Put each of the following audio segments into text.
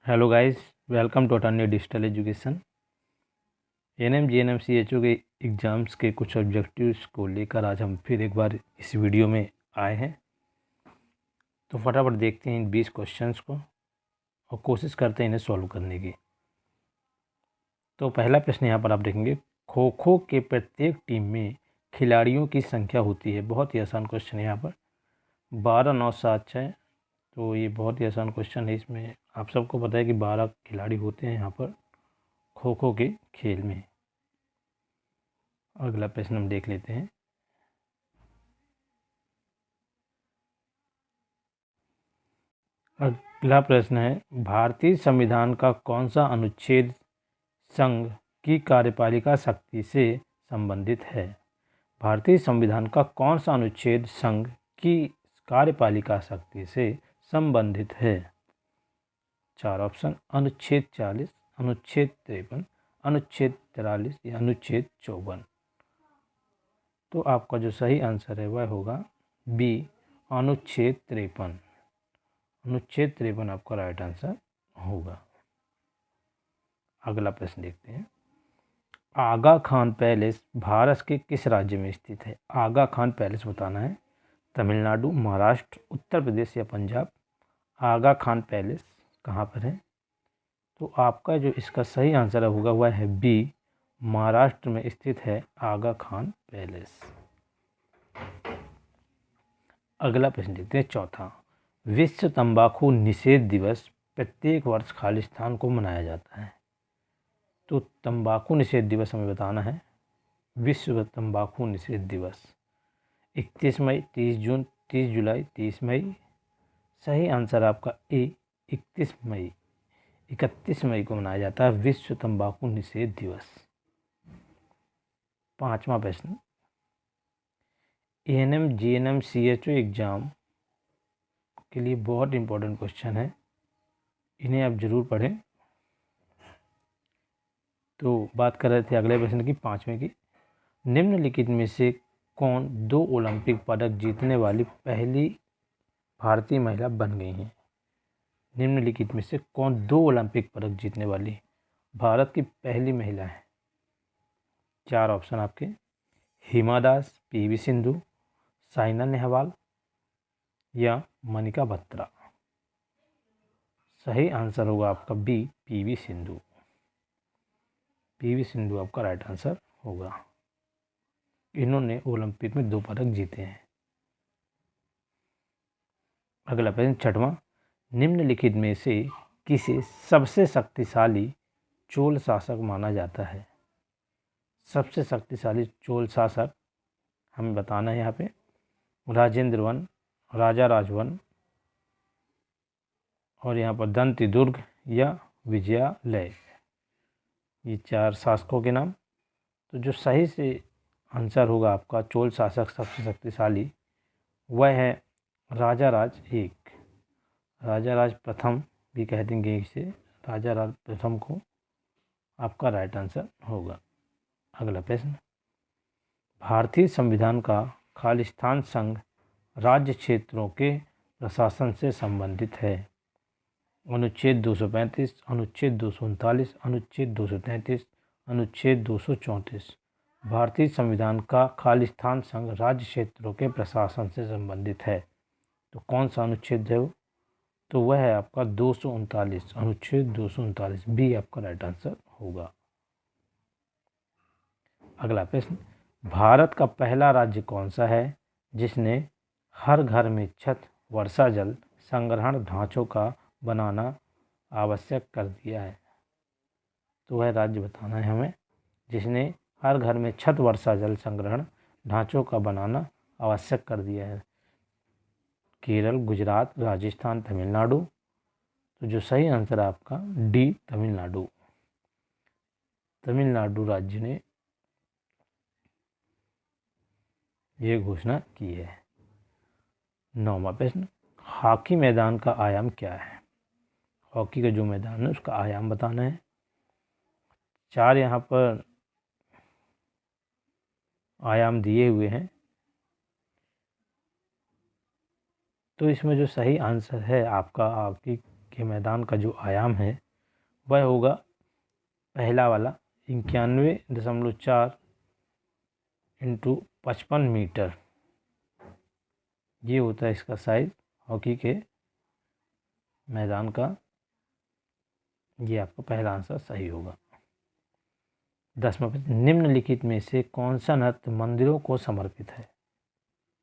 Hello guys, welcome to attorney digital education. ANM GNM CHO के exams के कुछ objectives को लेकर आज हम फिर एक बार इस वीडियो में आए हैं। तो फटाफट देखते हैं इन 20 क्वेश्चंस को और कोशिश करते हैं इन्हें सॉल्व करने की। तो पहला प्रश्न यहाँ पर आप देखेंगे, खो खो के प्रत्येक टीम में खिलाड़ियों की संख्या होती है। बहुत ही आसान क्वेश्चन है यहाँ पर, 12 9 7 6। तो ये बहुत ही आसान क्वेश्चन है। इसमें आप सबको पता है कि 12 खिलाड़ी होते हैं यहाँ पर खो खो के खेल में। अगला प्रश्न हम देख लेते हैं। अगला प्रश्न है, भारतीय संविधान का कौन सा अनुच्छेद संघ की कार्यपालिका शक्ति से संबंधित है? भारतीय संविधान का कौन सा अनुच्छेद संघ की कार्यपालिका शक्ति से संबंधित है? 4 ऑप्शन, अनुच्छेद 40, अनुच्छेद 53, अनुच्छेद 43 या अनुच्छेद 54। तो आपका जो सही आंसर है वह होगा बी, अनुच्छेद 53। अनुच्छेद 53 आपका राइट आंसर होगा। अगला प्रश्न देखते हैं, आगा खान पैलेस भारत के किस राज्य में स्थित है? आगा खान पैलेस बताना है, तमिलनाडु, महाराष्ट्र, उत्तर प्रदेश या पंजाब। आगा खान पैलेस कहाँ पर है? तो आपका जो इसका सही आंसर होगा वह है बी, महाराष्ट्र में स्थित है आगा खान पैलेस। अगला प्रश्न देखते हैं, चौथा, विश्व तंबाकू निषेध दिवस प्रत्येक वर्ष खालिस्तान को मनाया जाता है। तो तंबाकू निषेध दिवस हमें बताना है, विश्व तंबाकू निषेध दिवस 31 मई, 30 जून, 30 जुलाई, 30 मई। सही आंसर आपका ए, 31 मई को मनाया जाता है विश्व तंबाकू निषेध दिवस। पांचवा प्रश्न, एएनएम जीएनएम सीएचओ एग्ज़ाम के लिए बहुत इंपॉर्टेंट क्वेश्चन है, इन्हें आप जरूर पढ़ें। तो बात कर रहे थे अगले प्रश्न की, पाँचवें की, निम्नलिखित में से कौन 2 ओलंपिक पदक जीतने वाली पहली भारतीय महिला बन गई हैं? निम्नलिखित में से कौन 2 ओलंपिक पदक जीतने वाली भारत की पहली महिला है? 4 ऑप्शन आपके, हिमा दास, पीवी सिंधु, साइना नेहवाल या मनिका बत्रा। सही आंसर होगा आपका बी, पीवी सिंधु। पीवी सिंधु आपका राइट आंसर होगा। इन्होंने ओलंपिक में 2 पदक जीते हैं। अगला प्रश्न, छठवां, निम्नलिखित में से किसे सबसे शक्तिशाली चोल शासक माना जाता है? सबसे शक्तिशाली चोल शासक हमें बताना है यहाँ पे, राजेंद्र वन, राजा राजवन और यहाँ पर दंती दुर्ग या विजयालय। ये 4 शासकों के नाम। तो जो सही से आंसर होगा आपका चोल शासक सबसे शक्तिशाली वह है राजा राज एक, राजा राज प्रथम भी कह देंगे इसे, राजा राज प्रथम को आपका राइट आंसर होगा। अगला प्रश्न, भारतीय संविधान का खालिस्तान संघ राज्य क्षेत्रों के प्रशासन से संबंधित है। अनुच्छेद 235, अनुच्छेद 239, अनुच्छेद 233, अनुच्छेद 234। भारतीय संविधान का खालिस्तान संघ राज्य क्षेत्रों के प्रशासन से संबंधित है। तो कौन सा अनुच्छेद है वो? तो वह है आपका 239, अनुच्छेद 239 भी आपका राइट आंसर होगा। अगला प्रश्न, भारत का पहला राज्य कौन सा है जिसने हर घर में छत वर्षा जल संग्रहण ढांचों का बनाना आवश्यक कर दिया है? तो वह राज्य बताना है हमें जिसने हर घर में छत वर्षा जल संग्रहण ढांचों का बनाना आवश्यक कर दिया है। केरल, गुजरात, राजस्थान, तमिलनाडु। तो जो सही आंसर है आपका डी, तमिलनाडु। तमिलनाडु राज्य ने यह घोषणा की है। 9वां प्रश्न, हॉकी मैदान का आयाम क्या है? हॉकी का जो मैदान है उसका आयाम बताना है। 4 यहाँ पर आयाम दिए हुए हैं। तो इसमें जो सही आंसर है आपका हॉकी के मैदान का जो आयाम है वह होगा पहला वाला 91.4 इंटू 55 मीटर, ये होता है इसका साइज हॉकी के मैदान का। ये आपका पहला आंसर सही होगा। 10वां प्रश्न, निम्नलिखित में से कौन सा नृत्य मंदिरों को समर्पित है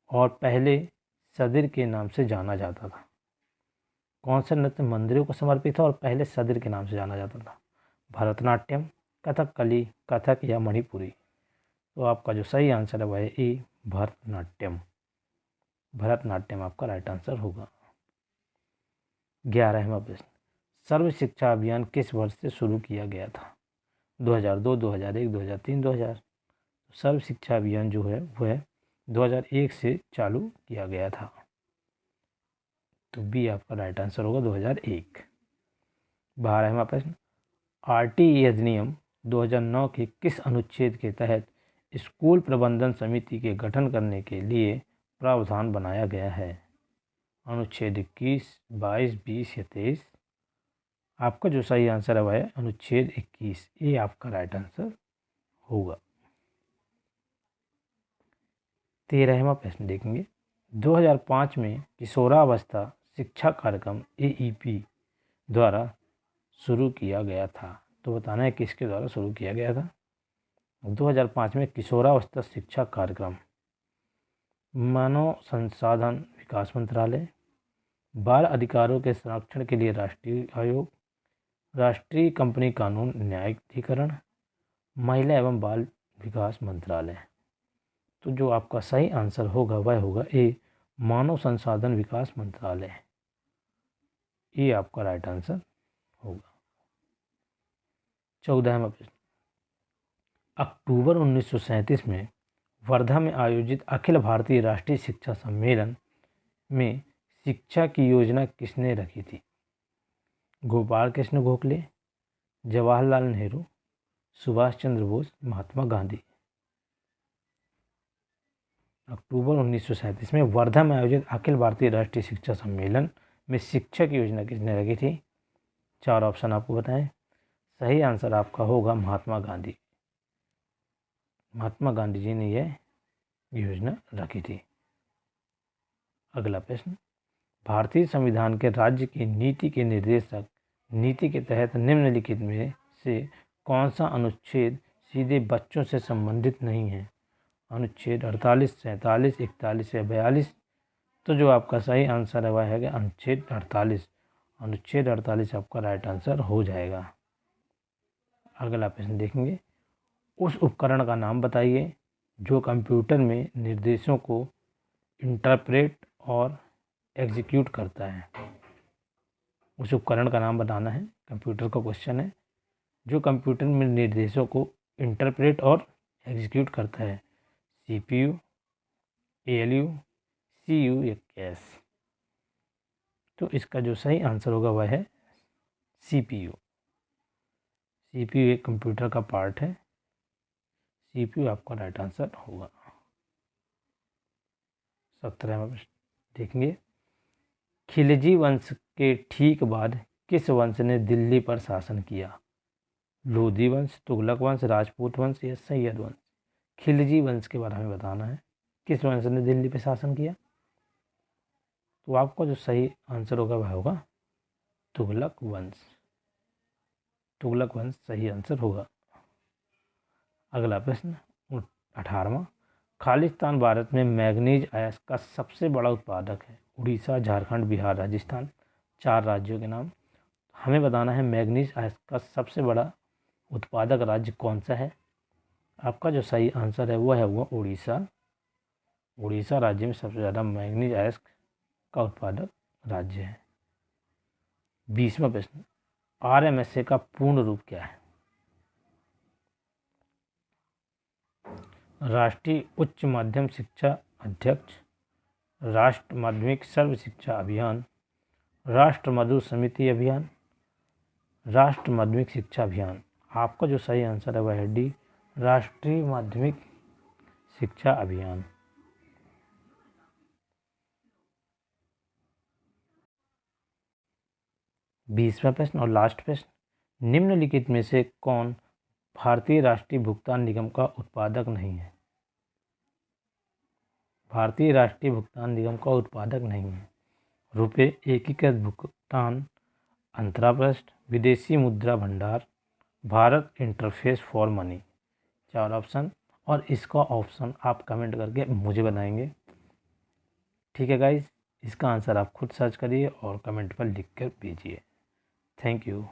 और पहले सदिर के नाम से जाना जाता था? कौन सा नृत्य मंदिरों को समर्पित है और पहले सदिर के नाम से जाना जाता था? भरतनाट्यम, कथकली, कथक या मणिपुरी? तो आपका जो सही आंसर है वह है ए, भरतनाट्यम। भरतनाट्यम आपका राइट आंसर होगा। 11वां प्रश्न, सर्व शिक्षा अभियान किस वर्ष से शुरू किया गया था? 2002, 2001, 2003, 2000? सर्व शिक्षा अभियान जो है वह 2001 से चालू किया गया था, तो बी आपका राइट आंसर होगा 2001। 12वां प्रश्न, आरटीई अधिनियम 2009 के किस अनुच्छेद के तहत स्कूल प्रबंधन समिति के गठन करने के लिए प्रावधान बनाया गया है? अनुच्छेद 21, 22, 20 या 23? आपका जो सही आंसर है वह है अनुच्छेद 21, ये आपका राइट आंसर होगा। 13वां प्रश्न देखेंगे, 2005 में किशोरावस्था शिक्षा कार्यक्रम AEP द्वारा शुरू किया गया था, तो बताना है किसके द्वारा शुरू किया गया था? 2005 में किशोरावस्था शिक्षा कार्यक्रम मानव संसाधन विकास मंत्रालय, बाल अधिकारों के संरक्षण के लिए राष्ट्रीय आयोग, राष्ट्रीय कंपनी कानून न्यायाधिकरण, महिला एवं बाल विकास मंत्रालय? तो जो आपका सही आंसर होगा वह होगा ए, मानव संसाधन विकास मंत्रालय। ये आपका राइट आंसर होगा। 14वां प्रश्न, अक्टूबर 1937 में वर्धा में आयोजित अखिल भारतीय राष्ट्रीय शिक्षा सम्मेलन में शिक्षा की योजना किसने रखी थी? गोपाल कृष्ण गोखले, जवाहरलाल नेहरू, सुभाष चंद्र बोस, महात्मा गांधी? अक्टूबर 1937 में वर्धा में आयोजित अखिल भारतीय राष्ट्रीय शिक्षा सम्मेलन में शिक्षा की योजना किसने रखी थी? 4 ऑप्शन आपको बताएं। सही आंसर आपका होगा महात्मा गांधी। महात्मा गांधी जी ने यह योजना रखी थी। अगला प्रश्न, भारतीय संविधान के राज्य की नीति के निर्देशक नीति के तहत निम्नलिखित में से कौन सा अनुच्छेद सीधे बच्चों से संबंधित नहीं है? अनुच्छेद 48, 47, 41 या 42? तो जो आपका सही आंसर है वह है अनुच्छेद 48। अनुच्छेद 48 आपका राइट आंसर हो जाएगा। अगला प्रश्न देखेंगे, उस उपकरण का नाम बताइए जो कंप्यूटर में निर्देशों को इंटरप्रेट और एग्जीक्यूट करता है। उस उपकरण का नाम बताना है, कंप्यूटर का क्वेश्चन है, जो कंप्यूटर में निर्देशों को इंटरप्रेट और एग्जीक्यूट करता है। CPU, ALU, CU या कैश? तो इसका जो सही आंसर होगा वह है CPU। CPU एक कंप्यूटर का पार्ट है। CPU आपका राइट आंसर होगा। 17वां प्रश्न देखेंगे, खिलजी वंश के ठीक बाद किस वंश ने दिल्ली पर शासन किया? लोधी वंश, तुगलक वंश, राजपूत वंश या सैयद वंश? खिलजी वंश के बारे में बताना है, किस वंश ने दिल्ली पर शासन किया? तो आपका जो सही आंसर होगा वह होगा तुगलक वंश। तुगलक वंश सही आंसर होगा। अगला प्रश्न 18वां, खालिस्तान भारत में मैग्नीज अयस्क का सबसे बड़ा उत्पादक है। उड़ीसा, झारखंड, बिहार, राजस्थान? 4 राज्यों के नाम हमें बताना है। मैग्नीज अयस्क का सबसे बड़ा उत्पादक राज्य कौन सा है? आपका जो सही आंसर है वह है वो उड़ीसा। उड़ीसा राज्य में सबसे ज़्यादा मैग्नीज अयस्क का उत्पादक राज्य है। 20वां प्रश्न, RMSA का पूर्ण रूप क्या है? राष्ट्रीय उच्च माध्यम शिक्षा अध्यक्ष, राष्ट्र माध्यमिक सर्व शिक्षा अभियान, राष्ट्र मधु समिति अभियान, राष्ट्र माध्यमिक शिक्षा अभियान? आपका जो सही आंसर है वह है डी, राष्ट्रीय माध्यमिक शिक्षा अभियान। 20वां प्रश्न और लास्ट प्रश्न, निम्नलिखित में से कौन भारतीय राष्ट्रीय भुगतान निगम का उत्पादक नहीं है? भारतीय राष्ट्रीय भुगतान निगम का उत्पादक नहीं है। रुपए एकीकृत भुगतान अंतरापृष्ठ, विदेशी मुद्रा भंडार, Bharat interface for money. 4 option, और इसका ऑप्शन आप कमेंट करके मुझे बताएंगे। ठीक है गाइज, इसका आंसर आप खुद सर्च करिए और कमेंट पर लिख कर भेजिए। Thank you.